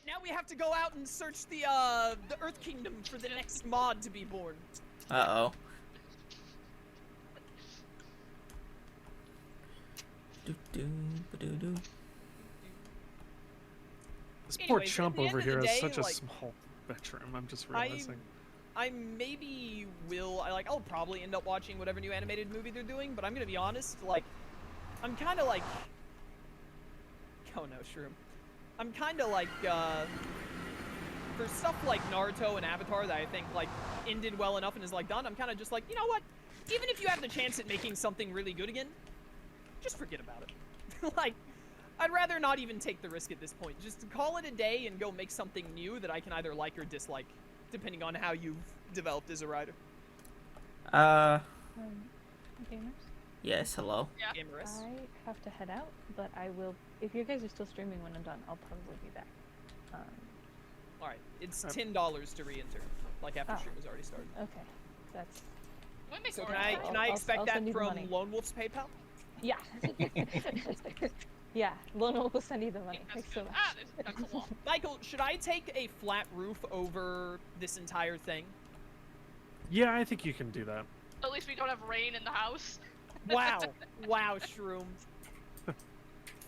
Alright, now we have to go out and search the Earth Kingdom for the next mod to be born. Uh-oh. Do-do-ba-do-do. This poor Anyways, chump at the end over of the here has day, such a like, small bedroom. I'm just realizing. I maybe will, I'll probably end up watching whatever new animated movie they're doing, but I'm gonna be honest, like, I'm kinda like, oh no, shroom. I'm kinda like, for stuff like Naruto and Avatar that I think, like, ended well enough and is, like, done, I'm kinda just like, you know what? Even if you have the chance at making something really good again, just forget about it. Like, I'd rather not even take the risk at this point. Just call it a day and go make something new that I can either like or dislike, depending on how you've developed as a writer. Gamers? Yes, hello. Yeah. Gameress. I have to head out, but I will. If you guys are still streaming when I'm done, I'll probably be back. Alright, it's $10 to re-enter, like after stream was already started. Okay, that's. So can I expect I'll that send you the from money. Lone Wolf's PayPal? Yeah. Yeah, Lone Wolf will send you the money. Thanks so much. Michael, should I take a flat roof over this entire thing? Yeah, I think you can do that. At least we don't have rain in the house. Wow. Wow, Shroom.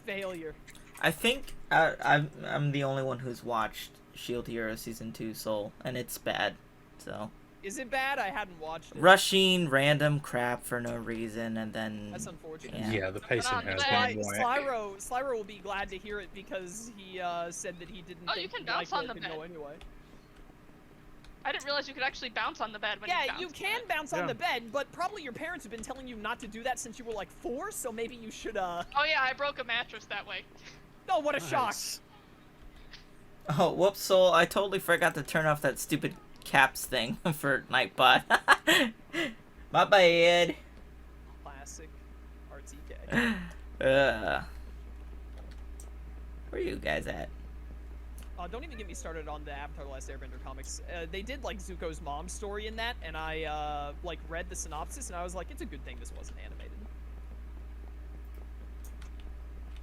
Failure. I think I'm the only one who's watched Shield Hero Season 2 Soul, and it's bad, so... Is it bad? I hadn't watched it. Rushing random crap for no reason, and then... That's unfortunate. Yeah, the pacing has been whack. Slyro will be glad to hear it because he said that he didn't Oh, think you can he'd bounce like on it the to bed. go anyway. I didn't realize you could actually bounce on the bed when Yeah, you bounce can on it. bounce on the bed, but probably your parents have been telling you not to do that since you were like 4, so maybe you should, Oh yeah, I broke a mattress that way. Oh, what a shock! Oh, whoops, Soul, I totally forgot to turn off that stupid caps thing for Nightbot. My bad. Classic RTK. Where are you guys at? Don't even get me started on the Avatar: The Last Airbender comics. They did like Zuko's mom's story in that, and I like read the synopsis, and I was like, it's a good thing this wasn't animated.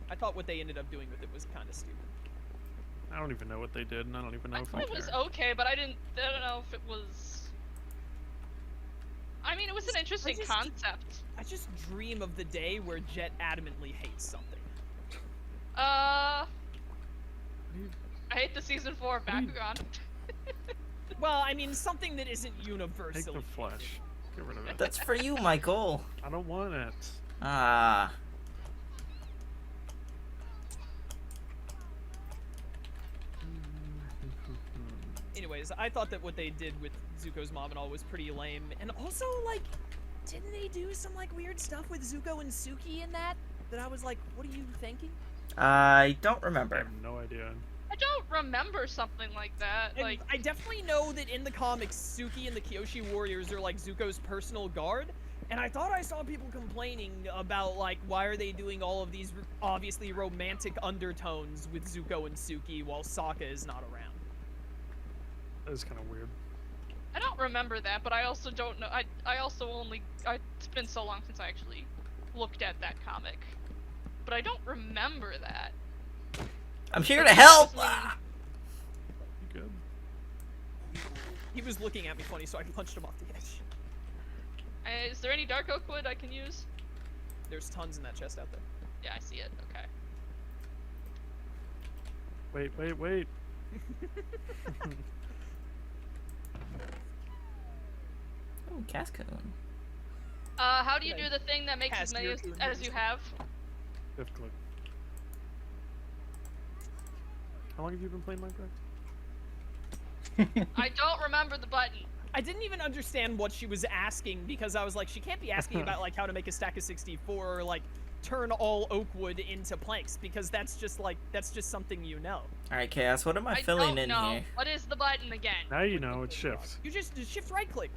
I thought what they ended up doing with it was kind of stupid. I don't even know what they did, and I don't even know I if thought I it was care. okay, but I don't know if it was... I mean, it was an interesting concept. I just dream of the day where Jet adamantly hates something. I hate the season 4 of Bakugan. Well, I mean, something that isn't Take universally. the flesh. Get rid of it. That's for you, Michael. I don't want it. Ah. Anyways, I thought that what they did with Zuko's mom and all was pretty lame, and also like, didn't they do some like weird stuff with Zuko and Suki in that? That I was like, what are you thinking? I don't I remember. have no idea. I don't remember something like that. And Like, I definitely know that in the comics, Suki and the Kyoshi Warriors are like Zuko's personal guard, and I thought I saw people complaining about like, why are they doing all of these obviously romantic undertones with Zuko and Suki while Sokka is not around? That is kind of weird. I don't remember that, but I also don't know. I also only. It's been so long since I actually looked at that comic, but I don't remember that. I'm here to help! You good? He was looking at me funny, so I punched him off the edge. Is there any dark oak wood I can use? There's tons in that chest out there. Yeah, I see it. Okay. Wait. Oh, Cascoon. How do you do the thing that makes as many as you have? Fifth click. How long have you been playing Minecraft? I don't remember the button. I didn't even understand what she was asking because I was like, she can't be asking about like how to make a stack of 64 or like turn all oak wood into planks because that's just something you know. Alright, Chaos, what am I filling in know. here? What is the button again? Now you know, it's shift. You just shift right click.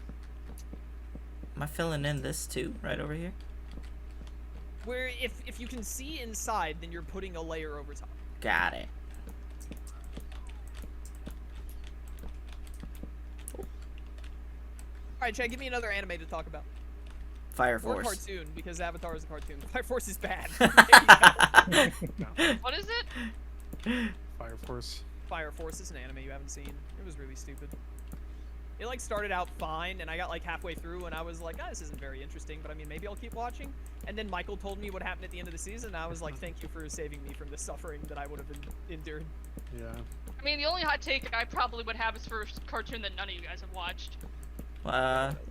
Am I filling in this too, right over here? Where if you can see inside, then you're putting a layer over top. Got it. Alright, Chad, give me another anime to talk about. Fire Or Force. cartoon, because Avatar is a cartoon. Fire Force is bad. What is it? Fire Force. Fire Force is an anime you haven't seen. It was really stupid. It like started out fine, and I got like halfway through, and I was like, oh, this isn't very interesting, but I mean, maybe I'll keep watching. And then Michael told me what happened at the end of the season, and I was like, thank you for saving me from the suffering that I would have endured. Yeah. I mean, the only hot take I probably would have is for a cartoon that none of you guys have watched.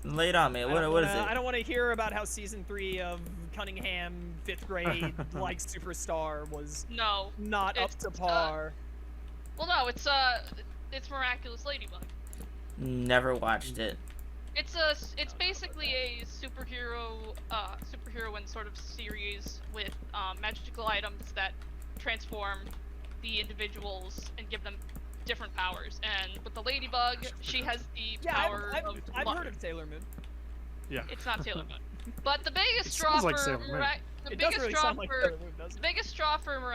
Lay it on me. What is it? I don't want to hear about how season 3 of Cunningham 5th grade like Superstar was not up to par. Well, no, it's Miraculous Ladybug. Never watched it. It's basically a superheroine sort of series with magical items that transform the individuals and give them different powers. And with the Ladybug, she has the power of I've luck. heard of Sailor Moon. Yeah. It's not Sailor Moon. But the biggest It straw sounds like for Sailor Moon. It does really sound like Sailor Moon, doesn't the it? biggest straw for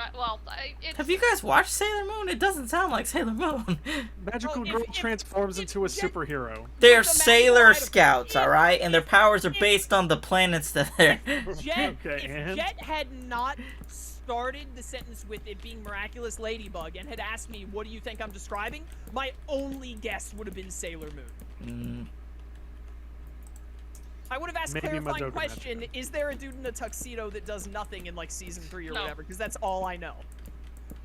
it's Have you guys watched Sailor Moon? It doesn't sound like Sailor Moon. Magical Well, Girl if transforms into a Jet- superhero. They're It's a magical Sailor item. Scouts, alright? And their powers are based on the planets that they're... Jet, Okay, if and? Jet had not started the sentence with it being Miraculous Ladybug and had asked me, what do you think I'm describing? My only guess would have been Sailor Moon. I would have asked a Maybe clarifying Madoka question, is there a dude in a tuxedo that does nothing in like season 3 or No. whatever? Because that's all I know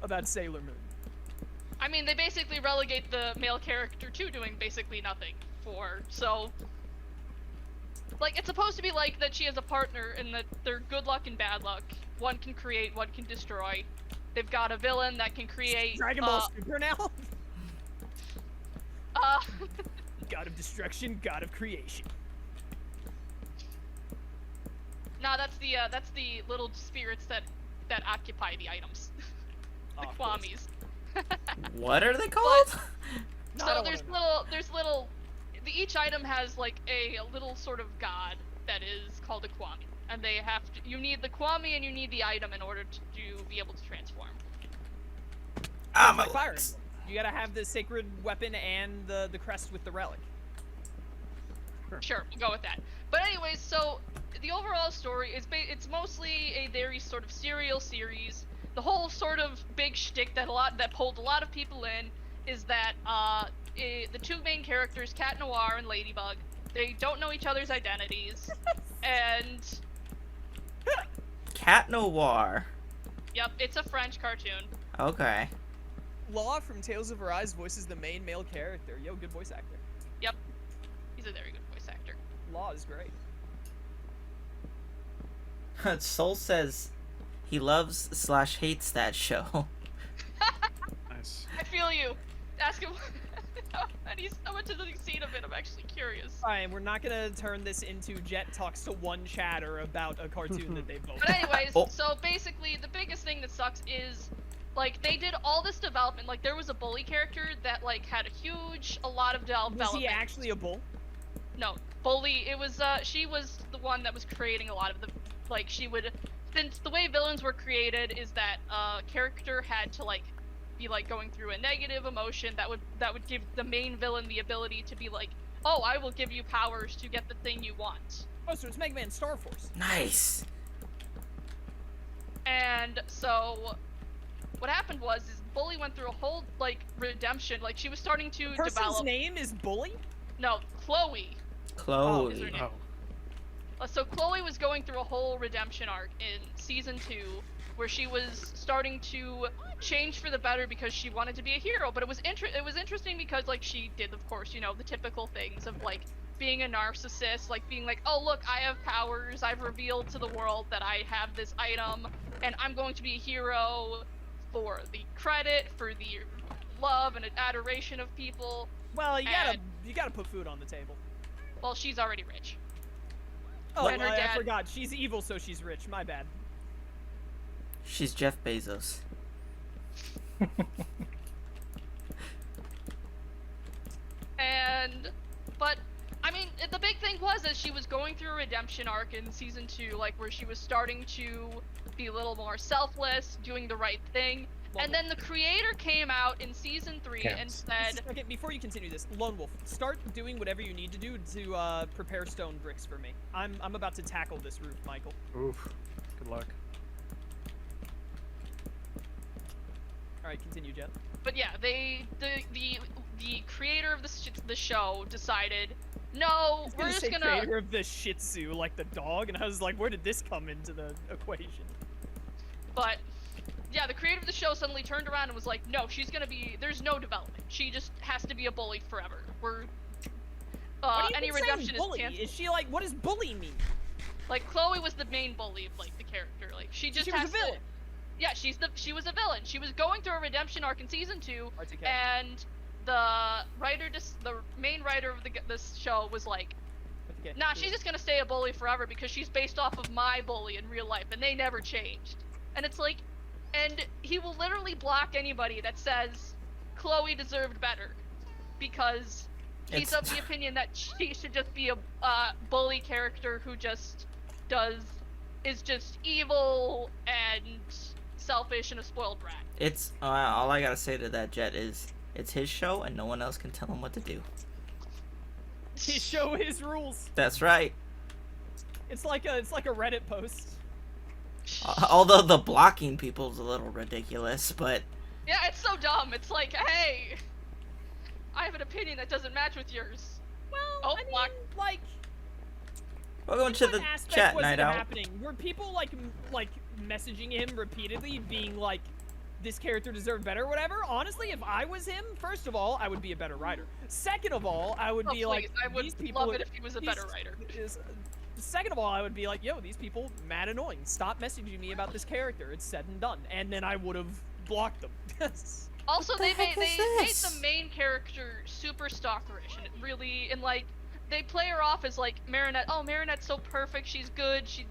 about Sailor Moon. I mean, they basically relegate the male character to doing basically nothing so like it's supposed to be like that she has a partner and that they're good luck and bad luck. One can create, one can destroy. They've got a villain that can create Dragon Ball Super now? uh God of destruction, God of creation. no, that's the little spirits that occupy the items. The Of course. Kwamis. What are they called? No, I So don't there's wanna know. each item has like a little sort of god that is called a Kwami, and you need the Kwami and you need the item in order to be able to transform. I'm Like Fire Emblem. You gotta have the sacred weapon and the crest with the relic. Sure, we'll go with that. But anyways, so the overall story is it's mostly a very sort of serial series. The whole sort of big shtick that pulled a lot of people in is that the two main characters, Cat Noir and Ladybug, they don't know each other's identities, and Cat Noir. yep, it's a French cartoon. Okay. Law from Tales of Arise voices the main male character. Yo, good voice actor. Yep, he's a very good voice actor. Law is great. Soul says he loves/hates that show. Nice. I feel you. Ask him. And how much has he seen of it? I'm actually curious. Alright, we're not gonna turn this into Jet talks to one chatter about a cartoon that they both. But anyways, Oh. so basically the biggest thing that sucks is like they did all this development. Like there was a bully character that like had a lot of development. Was he actually a bull? No, bully. It was she was the one that was creating a lot of the like she would since the way villains were created is that character had to like be like going through a negative emotion that would give the main villain the ability to be like, oh, I will give you powers to get the thing you want. Oh, so it's Mega Man Star Force. Nice. And so what happened was is Bully went through a whole like redemption. Like she was starting to The person's develop. name is Bully? No, Chloe. Chloe. is her name. Oh. So Chloe was going through a whole redemption arc in season 2, where she was starting to change for the better because she wanted to be a hero. But it was interesting because like she did, of course, you know, the typical things of like being a narcissist, like being like, oh look, I have powers. I've revealed to the world that I have this item, and I'm going to be a hero for the credit, for the love and adoration of people. Well, you gotta put food on the table. Well, she's already rich. Oh, And her I dad- forgot. She's evil, so she's rich. My bad. She's Jeff Bezos. But I mean, the big thing was that she was going through a redemption arc in season 2, like where she was starting to be a little more selfless, doing the right thing. Lone And then the creator came out in season 3 and Counts. said, Okay, before you continue this, Lone Wolf, start doing whatever you need to do to prepare stone bricks for me. I'm about to tackle this roof, Michael. Oof. Good luck. Alright, continue, Jet. But yeah, the creator of the show decided, no, we're just gonna. Creator of the Shih Tzu, like the dog, and I was like, where did this come into the equation? But yeah, the creator of the show suddenly turned around and was like, no, she's gonna be. There's no development. She just has to be a bully forever. What do you any mean saying redemption bully? is canceled. Is she like, what does bully mean? Like Chloe was the main bully of like the character. Like she just She has was a villain. Yeah, she was a villain. She was going through a redemption arc in season 2, RTK. and the main writer of this show was like, RTK. nah, she's just gonna stay a bully forever because she's based off of my bully in real life, and they never changed. And it's like, and he will literally block anybody that says Chloe deserved better, because he's of the opinion that she should just be a bully character who is just evil and selfish and a spoiled brat. It's all I gotta say to that, Jet, is it's his show and no one else can tell him what to do. His show, his rules. That's right. It's like a Reddit post. Although the blocking people's a little ridiculous, but Yeah, it's so dumb. It's like, hey, I have an opinion that doesn't match with yours. Well, Oh, I mean, block. like, welcome to what the aspect chat was night it out. happening? Were people like messaging him repeatedly, being like, "This character deserved better," or whatever? Honestly, if I was him, first of all, I would be a better writer. Second of all, I would Oh, be please, like, I would "These people." love it if he was a better writer. Second of all, I would be like, "Yo, these people mad annoying. Stop messaging me about this character. It's said and done." And then I would have blocked them. Also, What the they heck made is the this? main character super stalkerish, and it really, and like, they play her off as like Marinette. Oh, Marinette's so perfect. She's good. She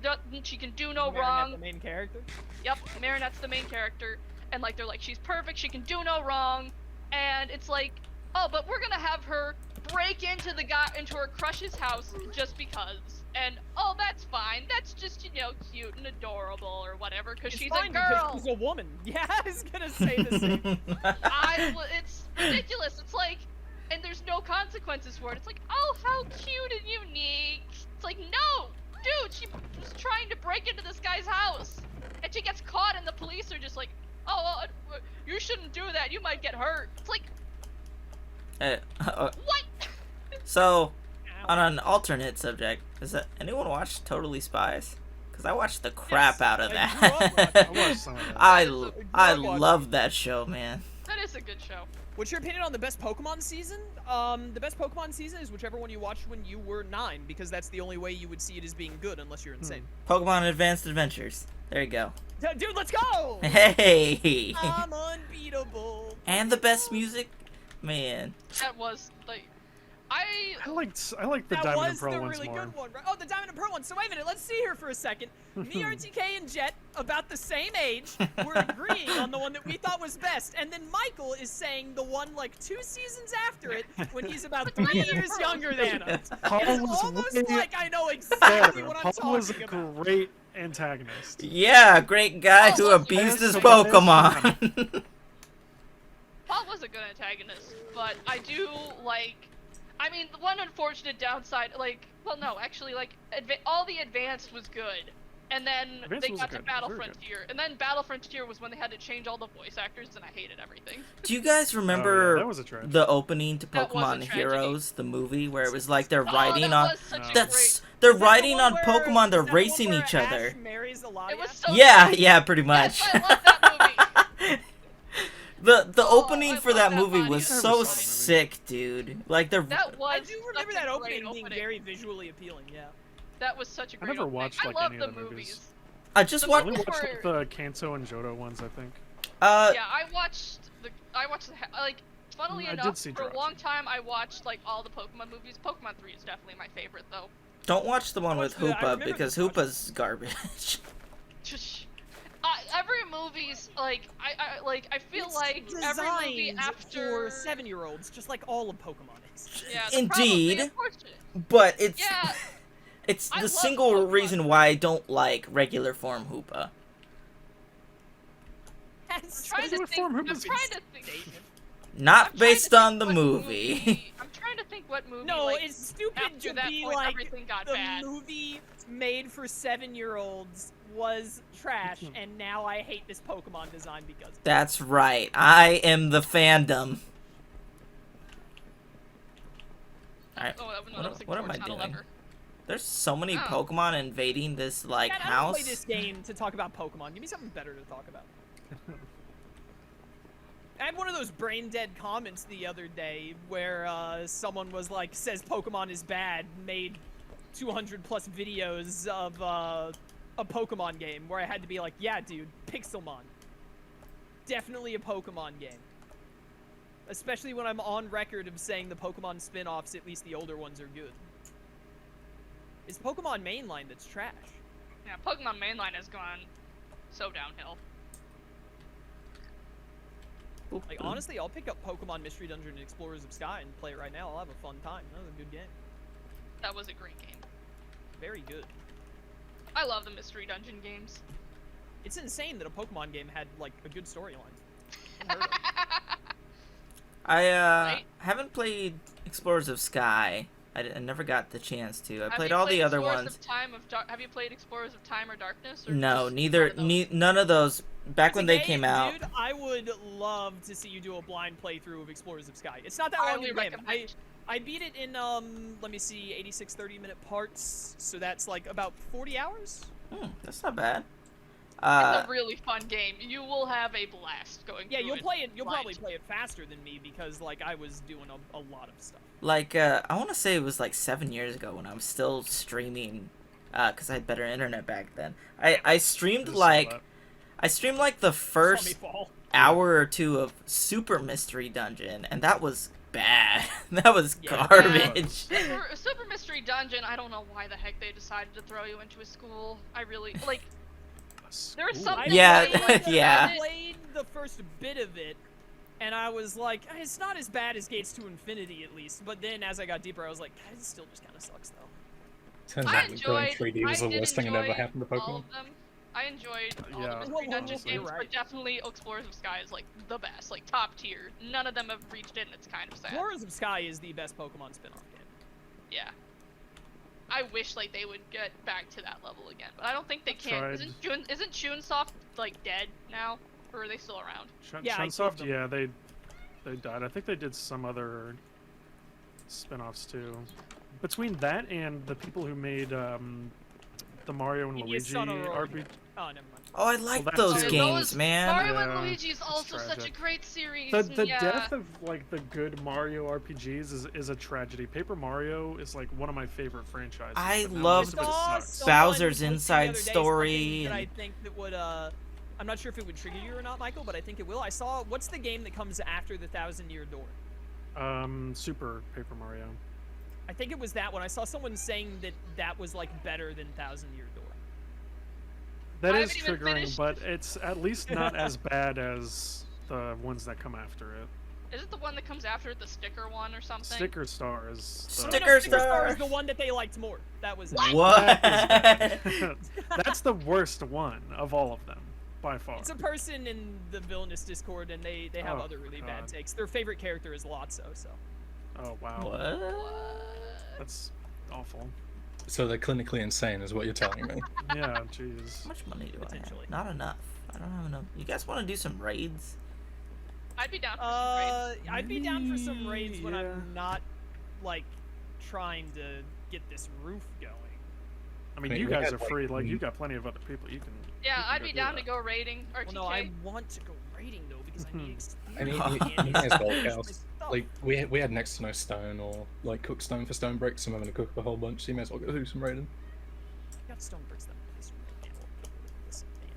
can do no Marinette, wrong. the main character. Yep, Marinette's the main character, and like they're like, she's perfect. She can do no wrong, and it's like, oh, but we're gonna have her break into her crush's house just because. And oh, that's fine. That's just, cute and adorable or whatever, because she's fine a girl. because she's a woman. Yeah, I was gonna say the same. It's ridiculous. It's like, and there's no consequences for it. It's like, oh, how cute and unique. It's like, no, dude, she was trying to break into this guy's house, and she gets caught, and the police are just like, oh, you shouldn't do that. You might get hurt. It's like, what? So, on an alternate subject, is that anyone watch Totally Spies? Because I watched the crap out of I grew up that. I watched some of that. I love that show, man. That is a good show. What's your opinion on the best Pokemon season? The best Pokemon season is whichever one you watched when you were 9, because that's the only way you would see it as being good, unless you're insane. Pokemon Advanced Adventures. There you go. Dude, let's go! Hey! I'm unbeatable. And the best music? Man. That was like, I liked the That Diamond was and Pearl the ones really more. good one, right? Oh, the Diamond and Pearl one. So wait a minute, let's see here for a second. Me, RTK, and Jet, about the same age, were agreeing on the one that we thought was best. And then Michael is saying the one like 2 seasons after it, when he's about 3 years younger than us. Paul It's was almost way like I know exactly better. what I'm Paul was a talking about. great antagonist. Yeah, great guy who Oh, abused his yes, Pokemon. Paul was a good antagonist, but I do like. I mean, the one unfortunate downside, all the Advanced was good, and then Advanced they was got to good, Battle very good. Frontier, and then Battle Frontier was when they had to change all the voice actors, and I hated everything. Do you guys Oh, remember yeah, that was a tragedy. the opening to That was a Pokemon tragedy. Heroes, the movie, where it was like they're Oh, riding that on... was such a That's... great. They're Is that the riding one on where- Pokemon, they're is that the one racing where each Ash other. marries Eladia? It was so Yeah, good. yeah, pretty much. Yes, I love that movie. The Oh, opening I for love that that movie body. was I never so saw the movie. sick, dude. Like, they're... That was. I do remember such a that great opening being very visually appealing, yeah. That was such a great. never opening. watched, like, I love any the of the movies. movies. I just The I watched... only movies watched were- like, the Kanto and Johto ones, I think. Yeah, I watched funnily I did enough, see for a drops. long time I watched like all the Pokemon movies. Pokemon 3 is definitely my favorite though. Don't watch the one I with watched the- I Hoopa, remember because the- Hoopa's garbage. Just every movie's like I feel It's like every movie designed after for 7-year-olds, just like all of Pokemon is. yeah, Indeed. unfortunate. But it's... Yeah, It's I the love single Pokemon. reason why I don't like regular form Hoopa. I'm trying to Regular think. form I'm Hoopa's trying to think. Not I'm trying based to on think the what movie. I'm trying to think what movie. No, like, it's stupid after to that be point, like everything got the bad. movie made for 7-year-olds was trash, and now I hate this Pokemon design because of it. That's right. I am the fandom. Alright, Oh, that was what am I not a doing? lever. There's so many Oh. Pokemon invading this, like, Man, I don't house. play this game to talk about Pokemon. Give me something better to talk about. I had one of those brain-dead comments the other day where someone was like, says Pokemon is bad, made 200+ videos of a Pokemon game, where I had to be like, yeah, dude, Pixelmon. Definitely a Pokemon game. Especially when I'm on record of saying the Pokemon spin-offs, at least the older ones, are good. It's Pokemon Mainline that's trash. Yeah, Pokemon Mainline has gone so downhill. Like, honestly, I'll pick up Pokemon Mystery Dungeon and Explorers of Sky and play it right now. I'll have a fun time. That was a good game. That was a great game. Very good. I love the Mystery Dungeon games. It's insane that a Pokemon game had, like, a good storyline. Unheard of. I Right? haven't played Explorers of Sky. I never got the chance to. I Have played you all the other Explorers ones. of Time have you played Explorers of Time or Darkness? Or No, just neither. none of those? None of those. Back As when a they game, came out. Dude, I would love to see you do a blind playthrough of Explorers of Sky. It's not that long Highly of a game. recommend. I beat it in, let me see, 86 30-minute parts, so that's like about 40 hours? That's not bad. It's a really fun game. You will have a blast going Yeah, through you'll it. play it. You'll blind. probably play it faster than me because, like, I was doing a lot of stuff. Like, I want to say it was like 7 years ago when I was still streaming, because I had better internet back then. I streamed like the Saw me first fall. hour or two of Super Mystery Dungeon, and that was bad. That was Yeah. garbage. Super Mystery Dungeon, I don't know why the heck they decided to throw you into a school. I really, like, there's something... Yeah, I yeah. played the first bit of it, and I was like, it's not as bad as Gates to Infinity, at least. But then, as I got deeper, I was like, it still just kind of sucks, though. Turns I out that going 3D was the worst thing that ever happened to all Pokemon. of them. I enjoyed all Yeah. the Mystery Well, Dungeon you're games, right. but definitely Explorers of Sky is, like, the best, like, top tier. None of them have reached it, and it's kind of sad. Explorers of Sky is the best Pokemon spin-off game. Yeah. I wish, like, they would get back to that level again, but I don't think they can. Tried. Isn't Chunsoft, like, dead now? Or are they still around? Yeah, I Chunsoft, killed them. yeah, they died. I think they did some other spin-offs too. Between that and the people who made the Mario and Genius Luigi Son of Road. RPG, Oh, never mind. Oh, I like that's those too. games, Those- man. Mario Yeah, and Luigi is also such a tragic. great series. the yeah. death of like the good Mario RPGs is a tragedy. Paper Mario is like one of my favorite franchises. I but now loved most of it Saw sucks. someone Bowser's post the Inside other day Story something that I and- think that would, I'm not sure if it would trigger you or not, Michael, but I think it will. I saw, what's the game that comes after the 1,000-Year Door? Super Paper Mario. I think it was that one. I saw someone saying that that was, like, better than 1,000-Year Door. That I is haven't even triggering, finished. but it's at least not as bad as the ones that come after it. Is it the one that comes after it, the sticker one or something? Sticker Star is the- No, Sticker Sticker Star Star. is the one that they liked more. That was it. What? That's the worst one of all of them, by far. It's a person in the Villainous Discord, and they have Oh, other really bad God. takes. Their favorite character is Lotso, so. Oh wow, What? that's awful. So they're clinically insane, is what you're telling me. Yeah, jeez. How much money do I Potentially. have? Not enough. I don't have enough. You guys want to do some raids? I'd be down for some raids. I'd be down for some raids when Yeah. I'm not, like, trying to get this roof going. I mean, Wait, you we guys had, are like, free. Like, you've got plenty of other people you can. Yeah, you can I'd go be do down that. to go raiding. RTK. Well, no, I want to go raiding, though, because I need I mean, experience. you may as well, and Chaos. my stuff. Like, we had next to no stone or, like, cook stone for stone bricks, so I'm having to cook up a whole bunch, so you may as well go do some raiding. I got stone bricks that place right now. Listen, man.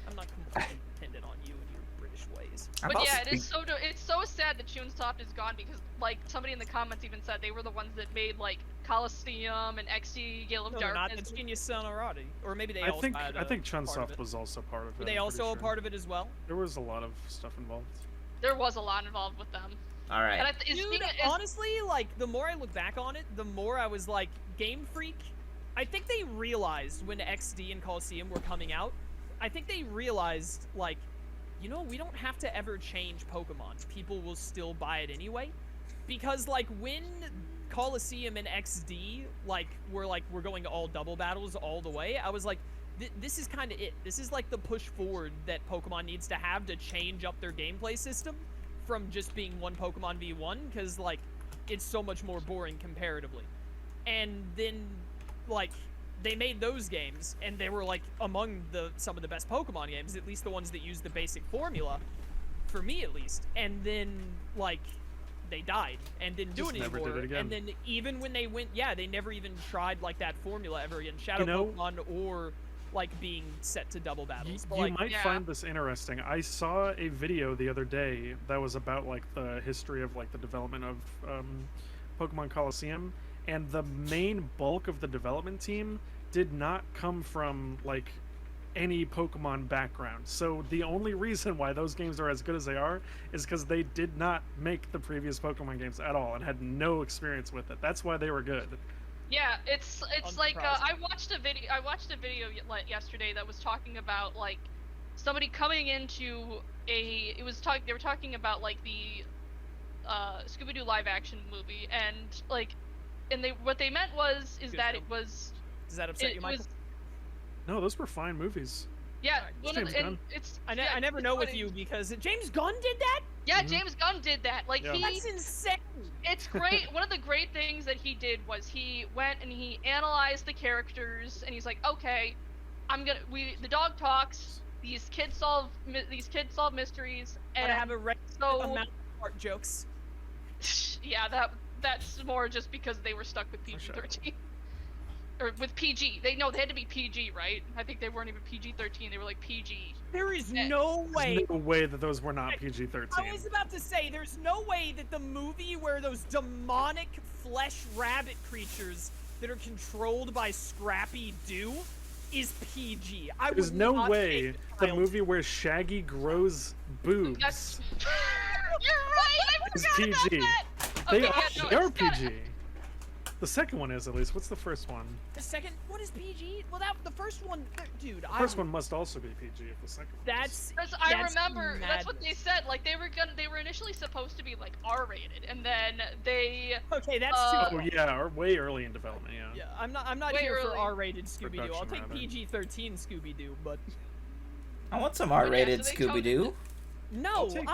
I'm not completely dependent on you and your British ways. I've But also- yeah, it's so sad that Chunsoft is gone because, like, somebody in the comments even said they were the ones that made, like, Coliseum and XE Gale of No, they're not. Darkness. It's Genius Sonorati. Or maybe they I also think had I think part of Chunsoft it. was also part of it. Were they I'm also pretty a sure. part of it as well? There was a lot of stuff involved. There was a lot involved with them. All right. And Dude, honestly, like, the more I look back on it, the more I was like, Game Freak, I think they realized when XD and Coliseum were coming out, I think they realized, like, you know, we don't have to ever change Pokemon. People will still buy it anyway. Because, like, when Coliseum and XD, we're going all double battles all the way, I was like, this is kind of it. This is like the push forward that Pokemon needs to have to change up their gameplay system from just being one Pokemon v1, because like it's so much more boring comparatively. And then like they made those games, and they were like among some of the best Pokemon games, at least the ones that use the basic formula, for me at least. And then like they died and didn't do it Never anymore. did it again. And then even when they went, they never even tried like that formula ever again. Shadow Pokemon or like being set to double battles. But, You like, might find this interesting. I saw a video the other day that was about like the history of like the development of Pokemon Coliseum, and the main bulk of the development team did not come from like any Pokemon background. So the only reason why those games are as good as they are is because they did not make the previous Pokemon games at all and had no experience with it. That's why they were good. Yeah, it's like I watched a video yesterday that was talking about like somebody coming into they were talking about like the Scooby-Doo live action movie, and like what they meant was Good that film. it was does that upset you, Michael? No, those were fine movies. Yeah, It's James Gunn. I never know with you because James Gunn did that? Yeah, Mhm. James Gunn did that. Like Yeah. That's insane. it's great. One of the great things that he did was he went and he analyzed the characters, and he's like, okay, the dog talks. These kids solve mysteries, And and I have a right so amount of fart jokes. yeah, that's more just because they were stuck with PG-13. Or with PG. They had to be PG, right? I think they weren't even PG-13. They were like PG. There is Yeah. no way. There's no way that those were not PG-13. I was about to say, there's no way that the movie where those demonic flesh rabbit creatures that are controlled by Scrappy Doo is PG. There's would no not way take the child- movie where Shaggy grows boobs That's You're right. I is forgot about PG. that. They Okay, are, yeah, no, they are it's gotta- PG. The second one is, at least. What's the first one? The second one is PG? Well, the first one, dude, The first one must also be PG if the second one is. That's Because I That's remember that's what they madness. said. Like they were initially supposed to be like R-rated, and then they okay. That's Uh, Oh yeah, or way early in development, yeah. yeah. I'm not Way here for early. R-rated Scooby-Doo. I'll Production, take rather. PG-13 Scooby-Doo, but I want some yeah, R-rated so they chose- Scooby-Doo. no, take-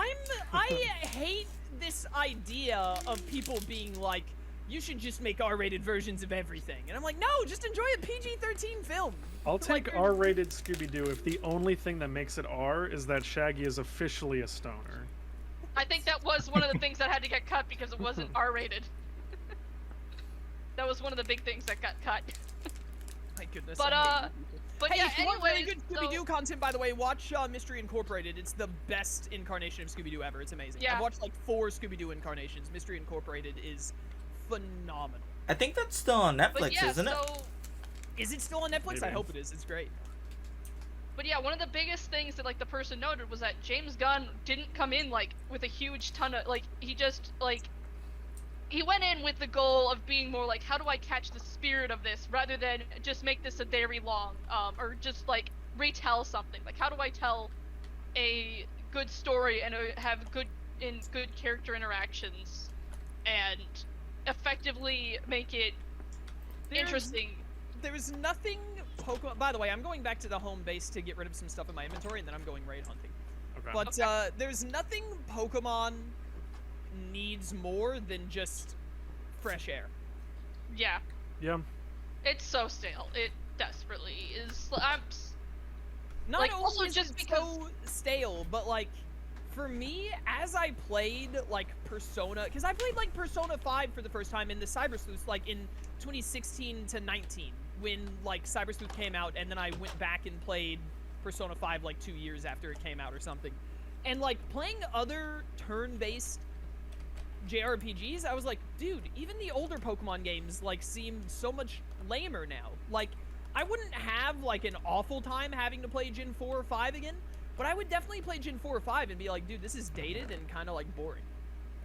I hate this idea of people being like, you should just make R-rated versions of everything, and I'm like, no, just enjoy a PG-13 film. I'll Like, take R-rated Scooby-Doo if the only thing that makes it R is that Shaggy is officially a stoner. I think that was one of the things that had to get cut because it wasn't R-rated. That was one of the big things that got cut. My goodness. But, I hate you people. But Hey, yeah, if you want really anyways, good Scooby-Doo content, by the way, watch Mystery Incorporated. It's the best incarnation of Scooby-Doo ever. It's amazing. Yeah. I've watched like 4 Scooby-Doo incarnations. Mystery Incorporated is phenomenal. I think that's still on but Netflix, yeah, isn't it? so Is it still on Netflix? I Maybe. hope it is. It's great. But yeah, one of the biggest things that like the person noted was that James Gunn didn't come in like with a huge ton of like he just like he went in with the goal of being more like, how do I catch the spirit of this rather than just make this a very long or just like retell something. Like how do I tell a good story and have good character interactions and effectively make it interesting. There's nothing Pokemon. By the way, I'm going back to the home base to get rid of some stuff in my inventory, and then I'm going raid hunting. Okay. But there's nothing Pokemon needs more than just fresh air. Yeah, Yeah. it's so stale. It desperately is. I'm Not Like, only also is just it because- so stale, but like for me, as I played like Persona, because I played like Persona 5 for the first time in the Cyber Sleuth, like in 2016 to 19, when like Cyber Sleuth came out, and then I went back and played Persona 5 like 2 years after it came out or something. And like playing other turn-based JRPGs, I was like, dude, even the older Pokemon games like seem so much lamer now. Like, I wouldn't have like an awful time having to play Gen 4 or 5 again, but I would definitely play Gen 4 or 5 and be like, dude, this is dated and kind of like boring.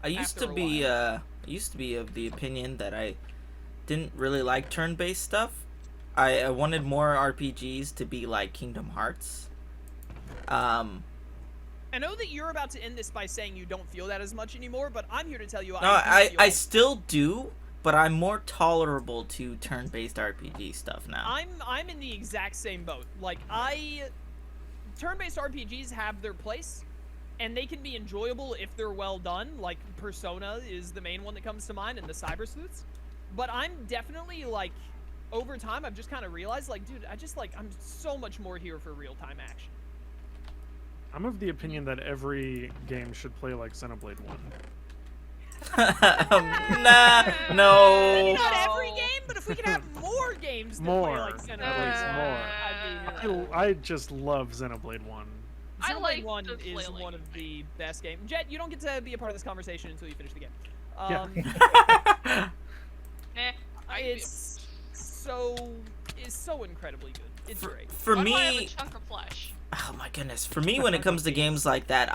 I used after to a be I used to be of the opinion that I didn't really like turn-based stuff. I wanted more RPGs to be like Kingdom Hearts. I know that you're about to end this by saying you don't feel that as much anymore, but I'm here to tell you No, I do feel I it. still do, but I'm more tolerable to turn-based RPG stuff now. I'm in the exact same boat. Like turn-based RPGs have their place, and they can be enjoyable if they're well done. Like Persona is the main one that comes to mind, and the Cyber Sleuths. But I'm definitely like, over time, I've just kind of realized, like, dude, I'm so much more here for real-time action. I'm of the opinion that every game should play like Xenoblade 1. Nah, no. Maybe not every game, but if we could have more games that More, play like at Xenoblade, least more. I'd be here. I just love Xenoblade 1. I Xenoblade like 1 the is flailing. one of the best games. Jet, you don't get to be a part of this conversation until you finish the game. It's so incredibly good. It's great. For Why do I have a me, chunk of flesh? oh my goodness. For me, when it comes to games like that,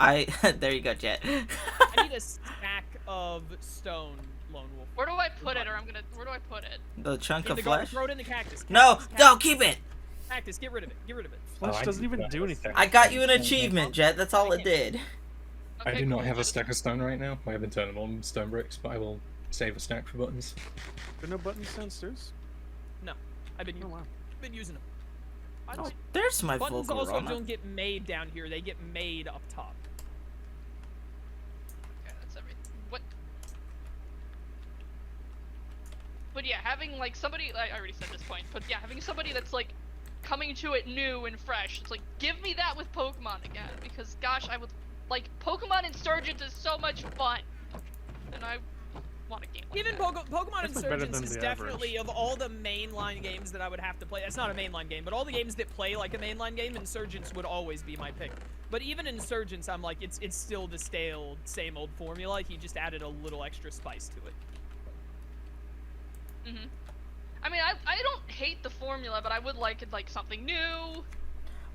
there you go, Jet. I need a stack of stone, Lone Wolf. Where do I put it? Where do I put it? The chunk In of the garden, flesh. throw it in the cactus. No, Cactus, no, cactus. keep it. Cactus, get rid of it. Get rid of it. Flesh I doesn't do even not do have a anything. stack. I got you an achievement, Jet. That's all it did. I Okay, do not cool. have a stack of stone right now. I haven't turned them on stone bricks, but I will save a stack for buttons. There are no buttons downstairs? No, I've been, Oh wow. been using them. I Oh, like there's my buttons vocal also aroma. don't get made down here. They get made up top. Okay, that's everything. What? But yeah, having like somebody, I already said this point, but yeah, having somebody that's like coming to it new and fresh. It's like, give me that with Pokemon again, because gosh, I would like Pokemon Insurgent is so much fun, and I want a game like Even that. Pokemon That's better Insurgents than is the definitely, average. of all the mainline games that I would have to play, it's not a mainline game, but all the games that play like a mainline game, Insurgents would always be my pick. But even Insurgents, I'm like, it's still the stale, same old formula. He just added a little extra spice to it. Mhm. I mean, I don't hate the formula, but I would like something new.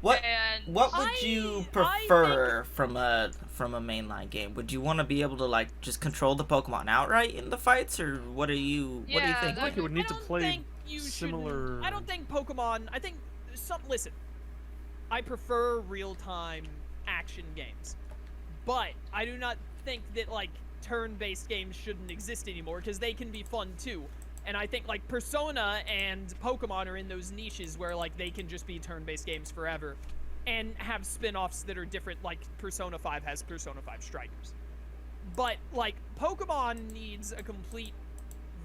What And What would you I prefer from a mainline game? Would you want to be able to like just control the Pokemon outright in the fights, or what do you Yeah, think? that- Like you would need I to don't play think you similar. shouldn't- I don't think Pokemon. I think listen. I prefer real-time action games, but I do not think that like turn-based games shouldn't exist anymore because they can be fun too. And I think like Persona and Pokemon are in those niches where like they can just be turn-based games forever, and have spin-offs that are different. Like Persona 5 has Persona 5 Strikers, but like Pokemon needs a complete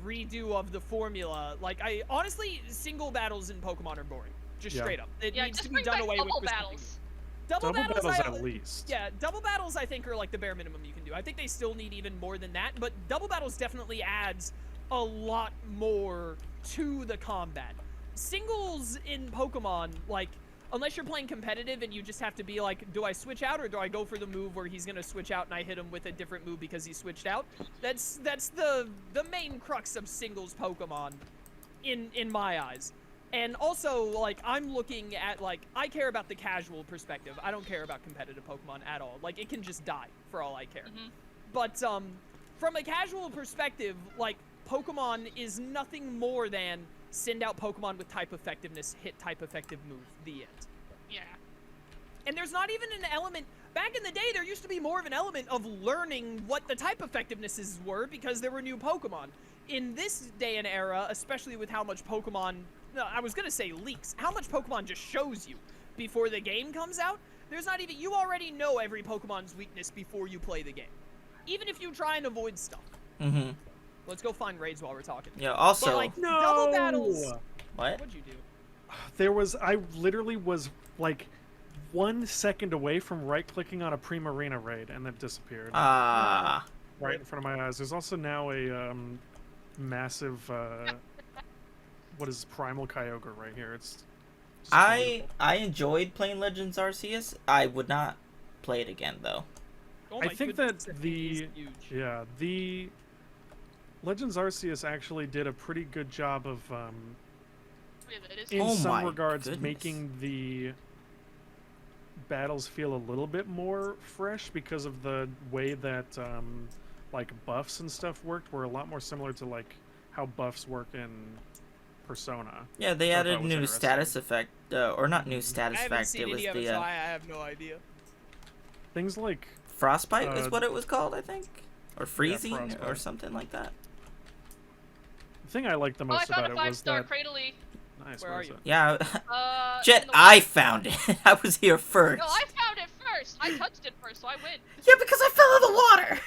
redo of the formula. Like I honestly, single battles in Pokemon are boring. Just Yeah. straight up. It yeah, needs just to be bring done back away double with something battles. new. Double battles I, at least. yeah, double battles I think are like the bare minimum you can do. I think they still need even more than that, but double battles definitely adds a lot more to the combat. Singles in Pokemon, like, unless you're playing competitive and you just have to be like, do I switch out or do I go for the move where he's gonna switch out and I hit him with a different move because he switched out? That's the main crux of singles Pokemon in my eyes. And also, like, I'm looking at, like, I care about the casual perspective. I don't care about competitive Pokemon at all. Like, it can just die for all I care. Mhm. But, from a casual perspective, like, Pokemon is nothing more than send out Pokemon with type effectiveness, hit type effective move, the end. Yeah. And there's not even an element. Back in the day, there used to be more of an element of learning what the type effectivenesses were because there were new Pokemon. In this day and era, especially with how much Pokemon, no, I was gonna say leaks, how much Pokemon just shows you before the game comes out, there's not even, you already know every Pokemon's weakness before you play the game. Even if you try and avoid stuff. Mm-hmm. Let's go find raids while we're talking. Yeah. Also, But like, No. double battles. what? What'd you do? I literally was like 1 second away from right-clicking on a Primarina raid, and then disappeared Ah. right in front of my eyes. There's also now a massive what is Primal Kyogre right here. It's just wonderful. I enjoyed playing Legends Arceus. I would not play it again though. Oh I my think goodness, that thing is the huge. yeah the Legends Arceus actually did a pretty good job of Yeah, that is in Oh some my regards goodness. making the battles feel a little bit more fresh because of the way that like buffs and stuff worked were a lot more similar to like how buffs work in Persona. Yeah, they I thought added it was new interesting. status effect, or not new status I haven't effect. seen It was any of it, the so I have no idea. Things like frostbite is uh, what it was called, I think, or freezing or frostbite. something like that. thing I liked the Oh, I most found about a it was 5-star that. Cradley. Nice. Where Where are is you? it? Yeah, Jet, In the I water. found it. I was here first. No, I found it first. I touched it first, so I win. Yeah, because I fell in the water.